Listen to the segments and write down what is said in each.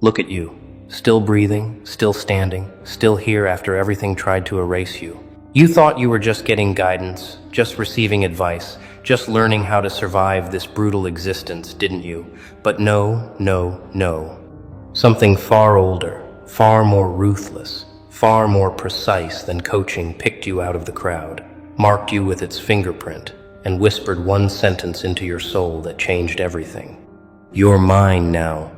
Look at you, still breathing, still standing, still here after everything tried to erase you. You thought you were just getting guidance, just receiving advice, just learning how to survive this brutal existence, didn't you? But no, no, no. Something far older, far more ruthless, far more precise than coaching picked you out of the crowd, marked you with its fingerprint, and whispered one sentence into your soul that changed everything. You're mine now.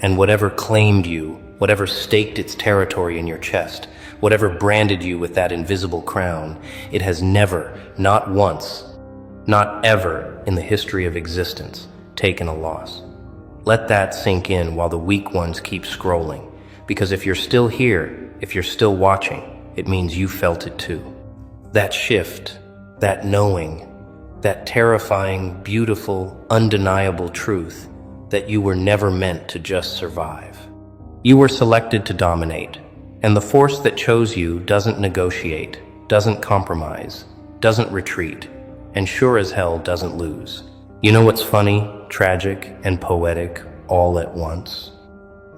And whatever claimed you, whatever staked its territory in your chest, whatever branded you with that invisible crown, it has never, not once, not ever in the history of existence, taken a loss. Let that sink in while the weak ones keep scrolling, because if you're still here, if you're still watching, it means you felt it too. That shift, that knowing, that terrifying, beautiful, undeniable truth that you were never meant to just survive. You were selected to dominate, and the force that chose you doesn't negotiate, doesn't compromise, doesn't retreat, and sure as hell doesn't lose. You know what's funny, tragic, and poetic all at once?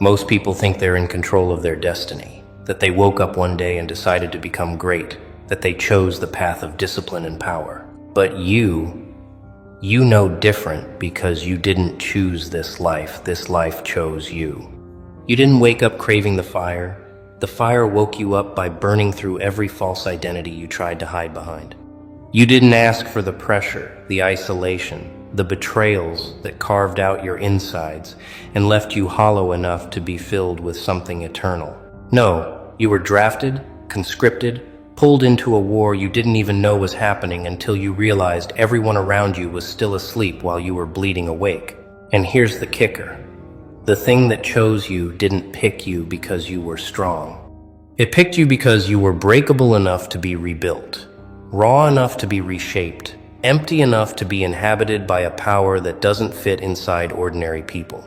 Most people think they're in control of their destiny, that they woke up one day and decided to become great, that they chose the path of discipline and power. But you know different because you didn't choose this life chose you. You didn't wake up craving the fire woke you up by burning through every false identity you tried to hide behind. You didn't ask for the pressure, the isolation, the betrayals that carved out your insides and left you hollow enough to be filled with something eternal. No, you were drafted, conscripted, pulled into a war you didn't even know was happening until you realized everyone around you was still asleep while you were bleeding awake. And here's the kicker. The thing that chose you didn't pick you because you were strong. It picked you because you were breakable enough to be rebuilt, raw enough to be reshaped, empty enough to be inhabited by a power that doesn't fit inside ordinary people.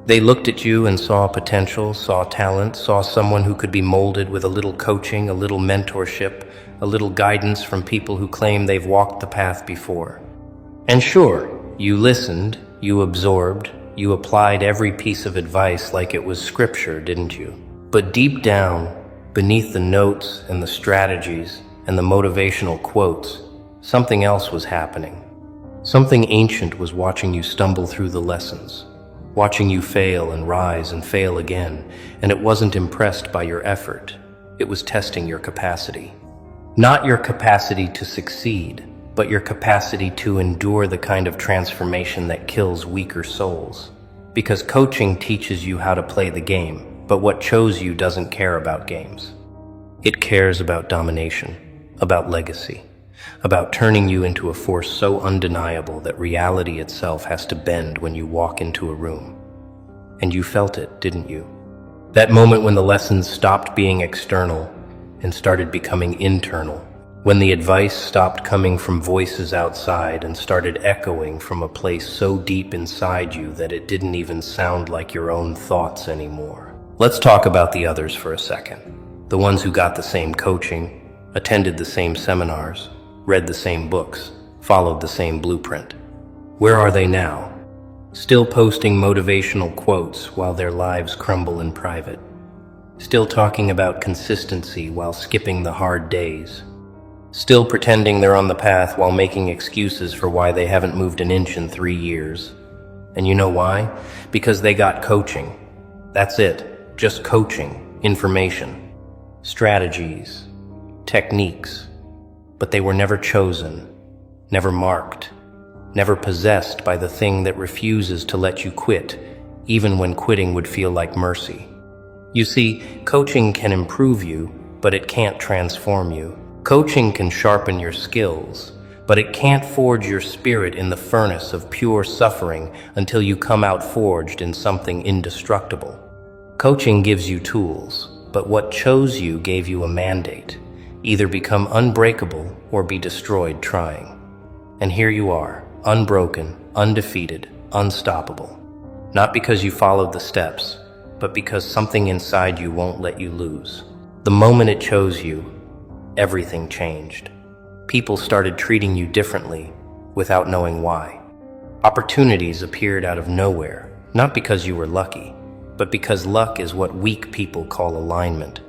They looked at you and saw potential, saw talent, saw someone who could be molded with a little coaching, a little mentorship, a little guidance from people who claim they've walked the path before. And sure, you listened, you absorbed, you applied every piece of advice like it was scripture, didn't you? But deep down, beneath the notes and the strategies and the motivational quotes, something else was happening. Something ancient was watching you stumble through the lessons, watching you fail and rise and fail again, and it wasn't impressed by your effort. It was testing your capacity. Not your capacity to succeed, but your capacity to endure the kind of transformation that kills weaker souls. Because coaching teaches you how to play the game, but what chose you doesn't care about games. It cares about domination, about legacy, about turning you into a force so undeniable that reality itself has to bend when you walk into a room. And you felt it, didn't you? That moment when the lessons stopped being external and started becoming internal, when the advice stopped coming from voices outside and started echoing from a place so deep inside you that it didn't even sound like your own thoughts anymore. Let's talk about the others for a second. The ones who got the same coaching, attended the same seminars, read the same books, followed the same blueprint. Where are they now? Still posting motivational quotes while their lives crumble in private. Still talking about consistency while skipping the hard days. Still pretending they're on the path while making excuses for why they haven't moved an inch in 3 years. And you know why? Because they got coaching. That's it. Just coaching, information, strategies, techniques. But they were never chosen, never marked, never possessed by the thing that refuses to let you quit, even when quitting would feel like mercy. You see, coaching can improve you, but it can't transform you. Coaching can sharpen your skills, but it can't forge your spirit in the furnace of pure suffering until you come out forged in something indestructible. Coaching gives you tools, but what chose you gave you a mandate. Either become unbreakable or be destroyed trying. And here you are, unbroken, undefeated, unstoppable. Not because you followed the steps, but because something inside you won't let you lose. The moment it chose you, everything changed. People started treating you differently without knowing why. Opportunities appeared out of nowhere, not because you were lucky, but because luck is what weak people call alignment.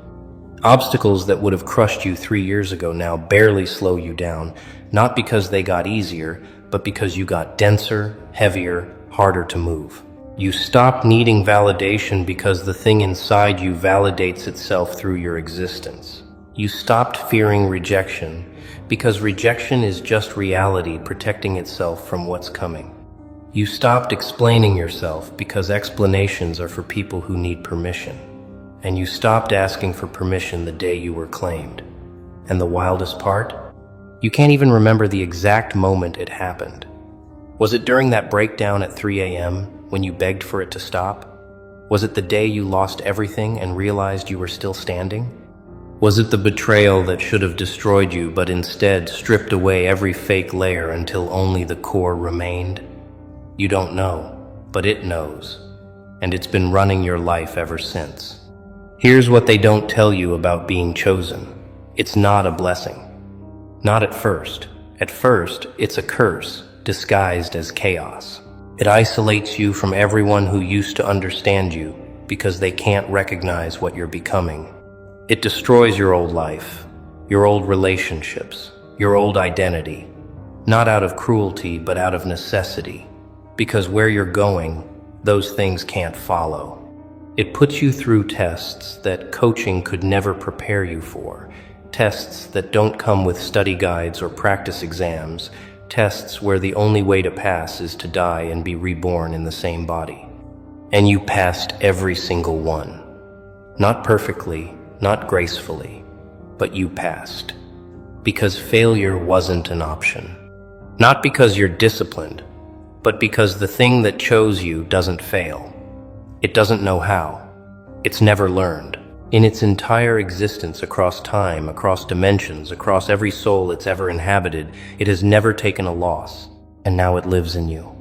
Obstacles that would have crushed you 3 years ago now barely slow you down, not because they got easier, but because you got denser, heavier, harder to move. You stopped needing validation because the thing inside you validates itself through your existence. You stopped fearing rejection because rejection is just reality protecting itself from what's coming. You stopped explaining yourself because explanations are for people who need permission. And you stopped asking for permission the day you were claimed. And the wildest part? You can't even remember the exact moment it happened. Was it during that breakdown at 3 a.m. when you begged for it to stop? Was it the day you lost everything and realized you were still standing? Was it the betrayal that should have destroyed you but instead stripped away every fake layer until only the core remained? You don't know, but it knows. And it's been running your life ever since. Here's what they don't tell you about being chosen. It's not a blessing. Not at first. At first, it's a curse, disguised as chaos. It isolates you from everyone who used to understand you because they can't recognize what you're becoming. It destroys your old life, your old relationships, your old identity. Not out of cruelty, but out of necessity. Because where you're going, those things can't follow. It puts you through tests that coaching could never prepare you for, tests that don't come with study guides or practice exams, tests where the only way to pass is to die and be reborn in the same body. And you passed every single one. Not perfectly, not gracefully, but you passed. Because failure wasn't an option. Not because you're disciplined, but because the thing that chose you doesn't fail. It doesn't know how. It's never learned. In its entire existence across time, across dimensions, across every soul it's ever inhabited, it has never taken a loss, and now it lives in you.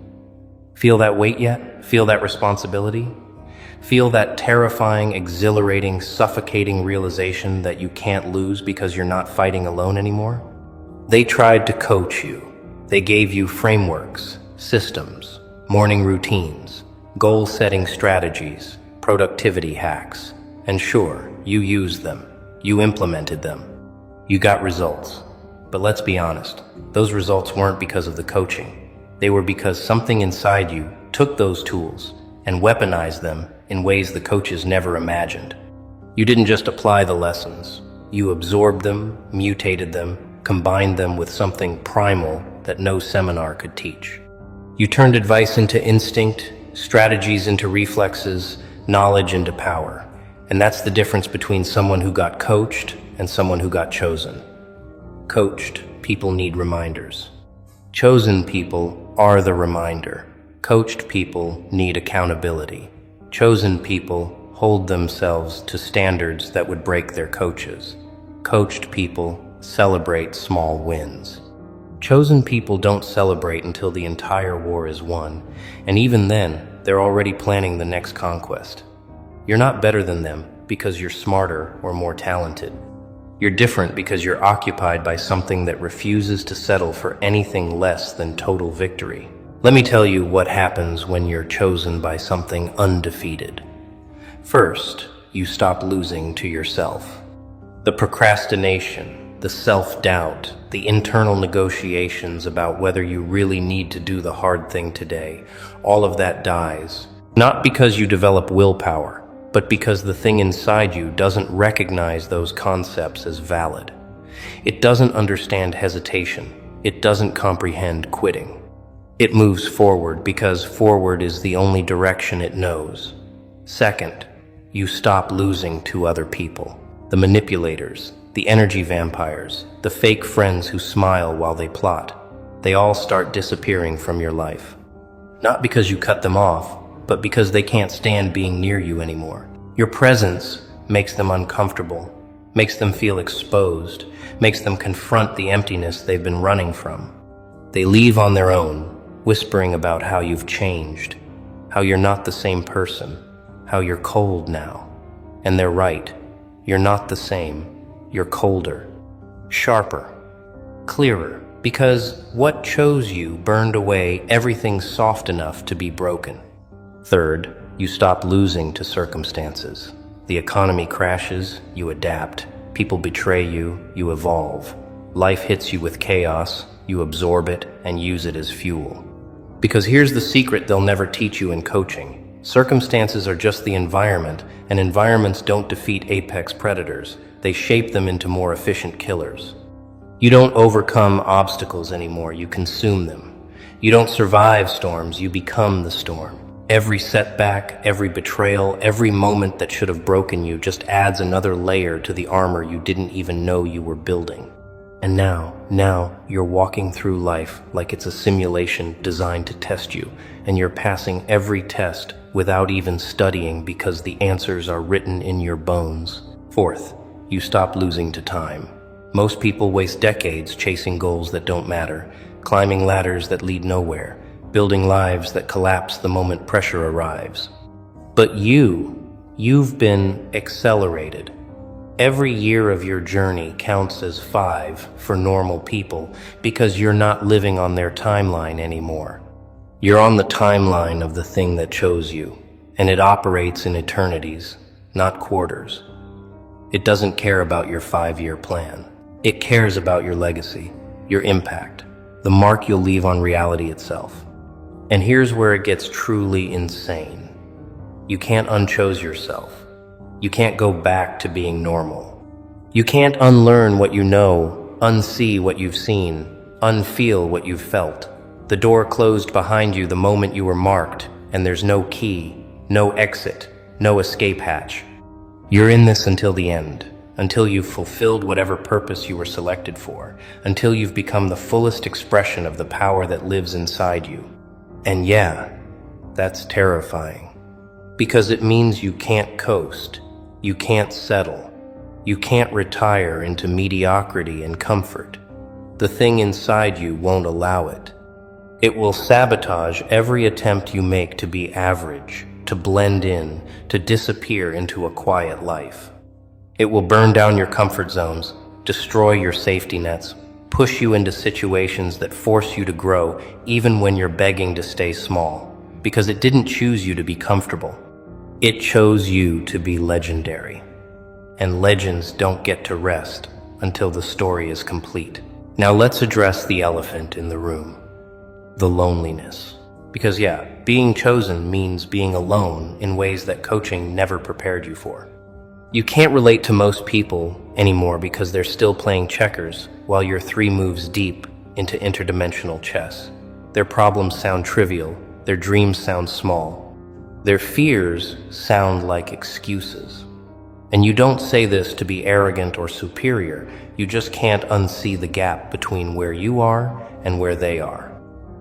Feel that weight yet? Feel that responsibility? Feel that terrifying, exhilarating, suffocating realization that you can't lose because you're not fighting alone anymore? They tried to coach you. They gave you frameworks, systems, morning routines, goal-setting strategies, productivity hacks. And sure, you used them. You implemented them. You got results. But let's be honest, those results weren't because of the coaching. They were because something inside you took those tools and weaponized them in ways the coaches never imagined. You didn't just apply the lessons. You absorbed them, mutated them, combined them with something primal that no seminar could teach. You turned advice into instinct, strategies into reflexes, knowledge into power. And that's the difference between someone who got coached and someone who got chosen. Coached people need reminders. Chosen people are the reminder. Coached people need accountability. Chosen people hold themselves to standards that would break their coaches. Coached people celebrate small wins. Chosen people don't celebrate until the entire war is won, and even then, they're already planning the next conquest. You're not better than them because you're smarter or more talented. You're different because you're occupied by something that refuses to settle for anything less than total victory. Let me tell you what happens when you're chosen by something undefeated. First, you stop losing to yourself. The procrastination, the self-doubt, the internal negotiations about whether you really need to do the hard thing today, all of that dies. Not because you develop willpower, but because the thing inside you doesn't recognize those concepts as valid. It doesn't understand hesitation. It doesn't comprehend quitting. It moves forward because forward is the only direction it knows. Second, you stop losing to other people. The manipulators, the energy vampires, the fake friends who smile while they plot. They all start disappearing from your life. Not because you cut them off, but because they can't stand being near you anymore. Your presence makes them uncomfortable, makes them feel exposed, makes them confront the emptiness they've been running from. They leave on their own, whispering about how you've changed, how you're not the same person, how you're cold now. And they're right. You're not the same. You're colder, sharper, clearer, because what chose you burned away everything soft enough to be broken. Third, You stop losing to circumstances. The economy crashes, you adapt. People betray you, you evolve. Life hits you with chaos, you absorb it and use it as fuel. Because here's the secret they'll never teach you in coaching. Circumstances are just the environment, and environments don't defeat apex predators. They shape them into more efficient killers. You don't overcome obstacles anymore, you consume them. You don't survive storms, you become the storm. Every setback, every betrayal, every moment that should have broken you just adds another layer to the armor you didn't even know you were building. And now, you're walking through life like it's a simulation designed to test you, and you're passing every test without even studying because the answers are written in your bones. Fourth, you stop losing to time. Most people waste decades chasing goals that don't matter, climbing ladders that lead nowhere, building lives that collapse the moment pressure arrives. But you've been accelerated. Every year of your journey counts as 5 for normal people because you're not living on their timeline anymore. You're on the timeline of the thing that chose you, and it operates in eternities, not quarters. It doesn't care about your 5-year plan. It cares about your legacy, your impact, the mark you'll leave on reality itself. And here's where it gets truly insane. You can't unchoose yourself. You can't go back to being normal. You can't unlearn what you know, unsee what you've seen, unfeel what you've felt. The door closed behind you the moment you were marked, and there's no key, no exit, no escape hatch. You're in this until the end, until you've fulfilled whatever purpose you were selected for, until you've become the fullest expression of the power that lives inside you. And yeah, that's terrifying, because it means you can't coast. You can't settle. You can't retire into mediocrity and comfort. The thing inside you won't allow it. It will sabotage every attempt you make to be average, to blend in, to disappear into a quiet life. It will burn down your comfort zones, destroy your safety nets, push you into situations that force you to grow even when you're begging to stay small, because it didn't choose you to be comfortable. It chose you to be legendary, and legends don't get to rest until the story is complete. Now let's address the elephant in the room, the loneliness. Because being chosen means being alone in ways that coaching never prepared you for. You can't relate to most people anymore because they're still playing checkers while you're 3 moves deep into interdimensional chess. Their problems sound trivial, their dreams sound small. Their fears sound like excuses. And you don't say this to be arrogant or superior. You just can't unsee the gap between where you are and where they are.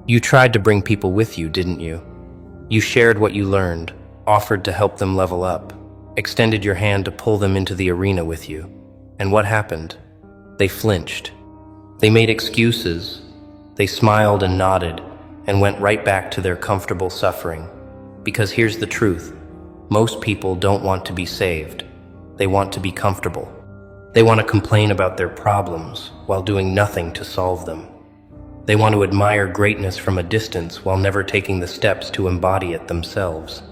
You tried to bring people with you, didn't you? You shared what you learned, offered to help them level up, extended your hand to pull them into the arena with you. And what happened? They flinched. They made excuses. They smiled and nodded and went right back to their comfortable suffering. Because here's the truth. Most people don't want to be saved. They want to be comfortable. They want to complain about their problems while doing nothing to solve them. They want to admire greatness from a distance while never taking the steps to embody it themselves.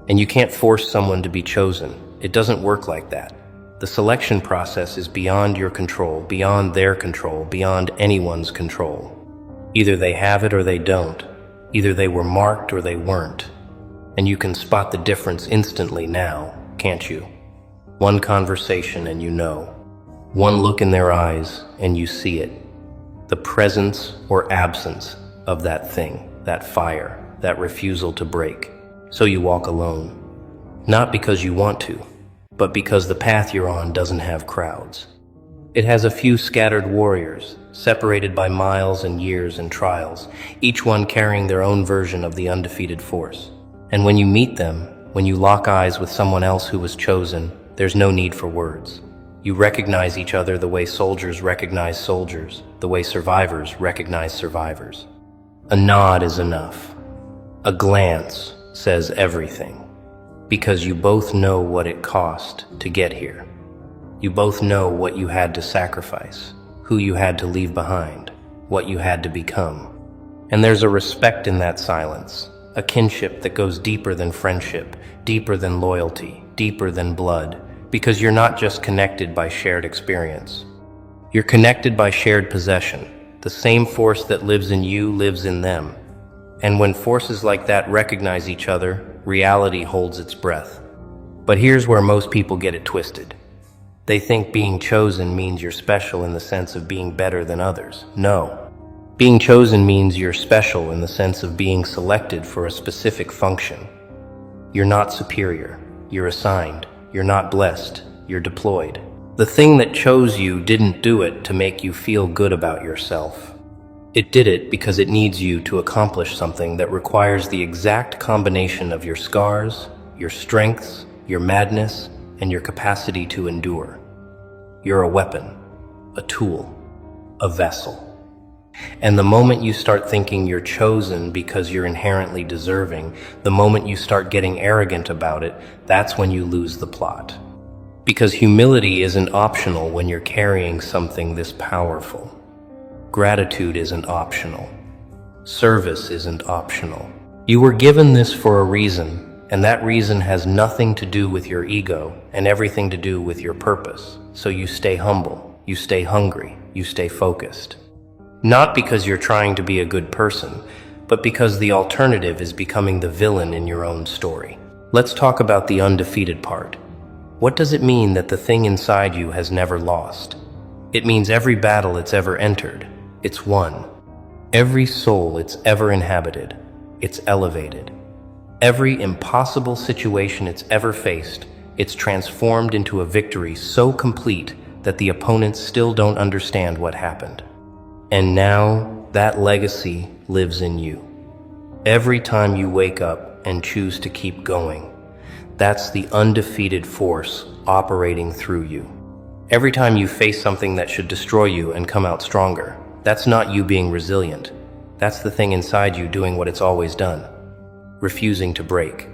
And you can't force someone to be chosen. It doesn't work like that. The selection process is beyond your control, beyond their control, beyond anyone's control. Either they have it or they don't. Either they were marked or they weren't. And you can spot the difference instantly now, can't you? One conversation and you know. One look in their eyes and you see it. The presence or absence of that thing, that fire, that refusal to break. So you walk alone. Not because you want to, but because the path you're on doesn't have crowds. It has a few scattered warriors, separated by miles and years and trials, each one carrying their own version of the undefeated force. And when you meet them, when you lock eyes with someone else who was chosen, there's no need for words. You recognize each other the way soldiers recognize soldiers, the way survivors recognize survivors. A nod is enough. A glance says everything. Because you both know what it cost to get here. You both know what you had to sacrifice, who you had to leave behind, what you had to become. And there's a respect in that silence, a kinship that goes deeper than friendship, deeper than loyalty, deeper than blood, because you're not just connected by shared experience. You're connected by shared possession. The same force that lives in you lives in them. And when forces like that recognize each other, reality holds its breath. But here's where most people get it twisted. They think being chosen means you're special in the sense of being better than others. No. Being chosen means you're special in the sense of being selected for a specific function. You're not superior. You're assigned. You're not blessed. You're deployed. The thing that chose you didn't do it to make you feel good about yourself. It did it because it needs you to accomplish something that requires the exact combination of your scars, your strengths, your madness, and your capacity to endure. You're a weapon, a tool, a vessel. And the moment you start thinking you're chosen because you're inherently deserving, the moment you start getting arrogant about it, that's when you lose the plot. Because humility isn't optional when you're carrying something this powerful. Gratitude isn't optional. Service isn't optional. You were given this for a reason, and that reason has nothing to do with your ego and everything to do with your purpose. So you stay humble, you stay hungry, you stay focused. Not because you're trying to be a good person, but because the alternative is becoming the villain in your own story. Let's talk about the undefeated part. What does it mean that the thing inside you has never lost? It means every battle it's ever entered, it's won. Every soul it's ever inhabited, it's elevated. Every impossible situation it's ever faced, it's transformed into a victory so complete that the opponents still don't understand what happened. And now that legacy lives in you. Every time you wake up and choose to keep going, that's the undefeated force operating through you. Every time you face something that should destroy you and come out stronger, that's not you being resilient. That's the thing inside you doing what it's always done, refusing to break.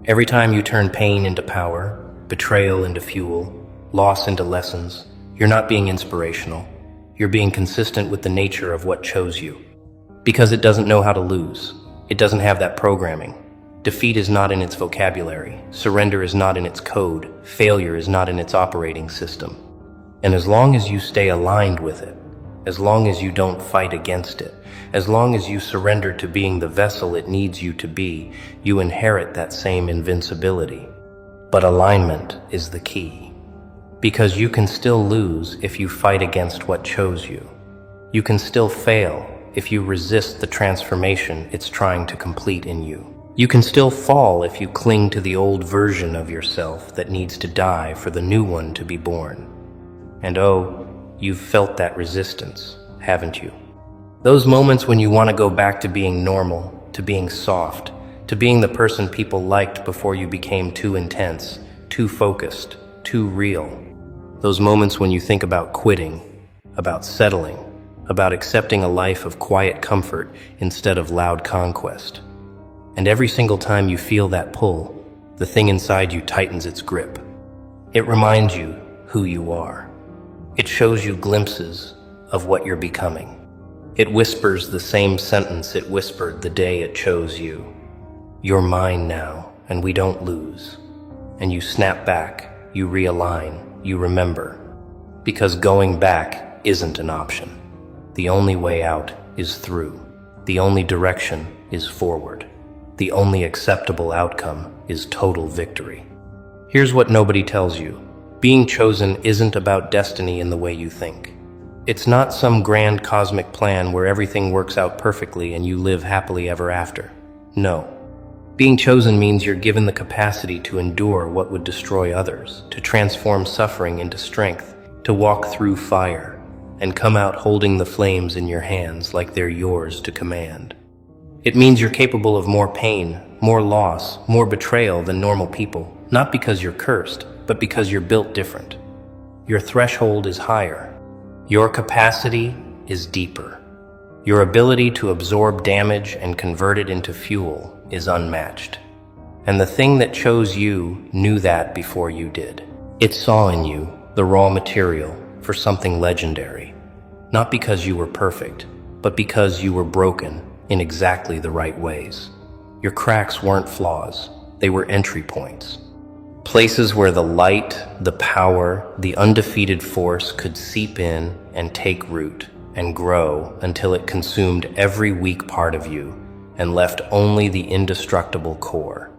Every time you turn pain into power, betrayal into fuel, loss into lessons, you're not being inspirational. You're being consistent with the nature of what chose you. Because it doesn't know how to lose. It doesn't have that programming. Defeat is not in its vocabulary. Surrender is not in its code. Failure is not in its operating system. And as long as you stay aligned with it, as long as you don't fight against it, as long as you surrender to being the vessel it needs you to be, you inherit that same invincibility. But alignment is the key. Because you can still lose if you fight against what chose you. You can still fail if you resist the transformation it's trying to complete in you. You can still fall if you cling to the old version of yourself that needs to die for the new one to be born. And oh, you've felt that resistance, haven't you? Those moments when you want to go back to being normal, to being soft, to being the person people liked before you became too intense, too focused, too real. Those moments when you think about quitting, about settling, about accepting a life of quiet comfort instead of loud conquest. And every single time you feel that pull, the thing inside you tightens its grip. It reminds you who you are. It shows you glimpses of what you're becoming. It whispers the same sentence it whispered the day it chose you. You're mine now, and we don't lose. And you snap back, you realign, you remember. Because going back isn't an option. The only way out is through. The only direction is forward. The only acceptable outcome is total victory. Here's what nobody tells you. Being chosen isn't about destiny in the way you think. It's not some grand cosmic plan where everything works out perfectly and you live happily ever after. No. Being chosen means you're given the capacity to endure what would destroy others, to transform suffering into strength, to walk through fire, and come out holding the flames in your hands like they're yours to command. It means you're capable of more pain, more loss, more betrayal than normal people, not because you're cursed, but because you're built different. Your threshold is higher. Your capacity is deeper. Your ability to absorb damage and convert it into fuel is unmatched. And the thing that chose you knew that before you did. It saw in you the raw material for something legendary, not because you were perfect, but because you were broken in exactly the right ways. Your cracks weren't flaws, they were entry points. Places where the light, the power, the undefeated force could seep in and take root and grow until it consumed every weak part of you and left only the indestructible core.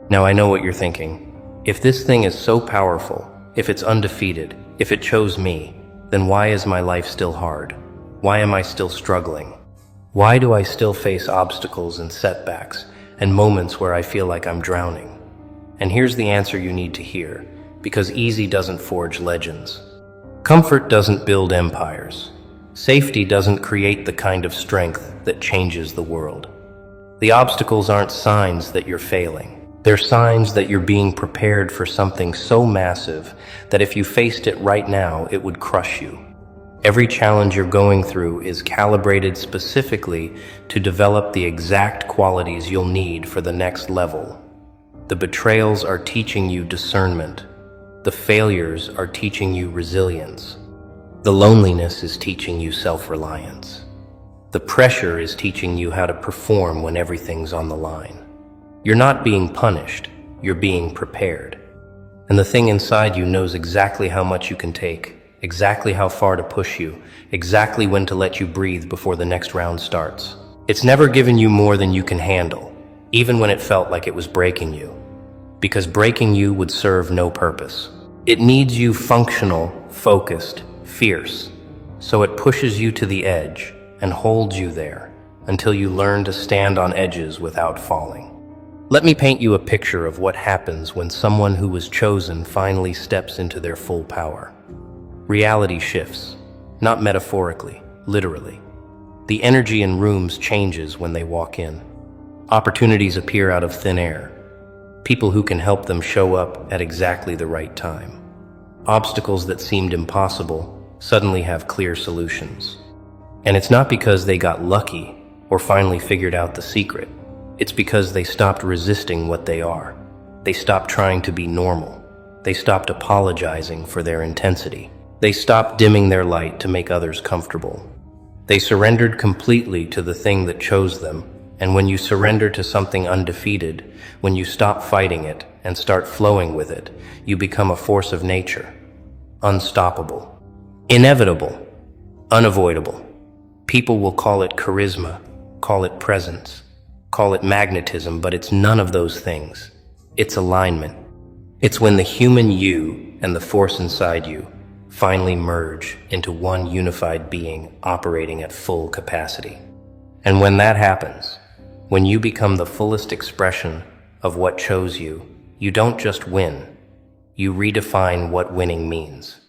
Now I know what you're thinking. If this thing is so powerful, if it's undefeated, if it chose me, then why is my life still hard? Why am I still struggling? Why do I still face obstacles and setbacks and moments where I feel like I'm drowning? And here's the answer you need to hear, because easy doesn't forge legends. Comfort doesn't build empires. Safety doesn't create the kind of strength that changes the world. The obstacles aren't signs that you're failing. They're signs that you're being prepared for something so massive that if you faced it right now, it would crush you. Every challenge you're going through is calibrated specifically to develop the exact qualities you'll need for the next level. The betrayals are teaching you discernment. The failures are teaching you resilience. The loneliness is teaching you self-reliance. The pressure is teaching you how to perform when everything's on the line. You're not being punished, you're being prepared. And the thing inside you knows exactly how much you can take, exactly how far to push you, exactly when to let you breathe before the next round starts. It's never given you more than you can handle, even when it felt like it was breaking you. Because breaking you would serve no purpose. It needs you functional, focused, fierce. So it pushes you to the edge and holds you there until you learn to stand on edges without falling. Let me paint you a picture of what happens when someone who was chosen finally steps into their full power. Reality shifts, not metaphorically, literally. The energy in rooms changes when they walk in. Opportunities appear out of thin air. People who can help them show up at exactly the right time. Obstacles that seemed impossible suddenly have clear solutions. And it's not because they got lucky or finally figured out the secret. It's because they stopped resisting what they are. They stopped trying to be normal. They stopped apologizing for their intensity. They stopped dimming their light to make others comfortable. They surrendered completely to the thing that chose them. And when you surrender to something undefeated, when you stop fighting it and start flowing with it, you become a force of nature. Unstoppable. Inevitable. Unavoidable. People will call it charisma, call it presence, call it magnetism, but it's none of those things. It's alignment. It's when the human you and the force inside you finally merge into one unified being operating at full capacity. And when that happens, when you become the fullest expression of what chose you, you don't just win, you redefine what winning means.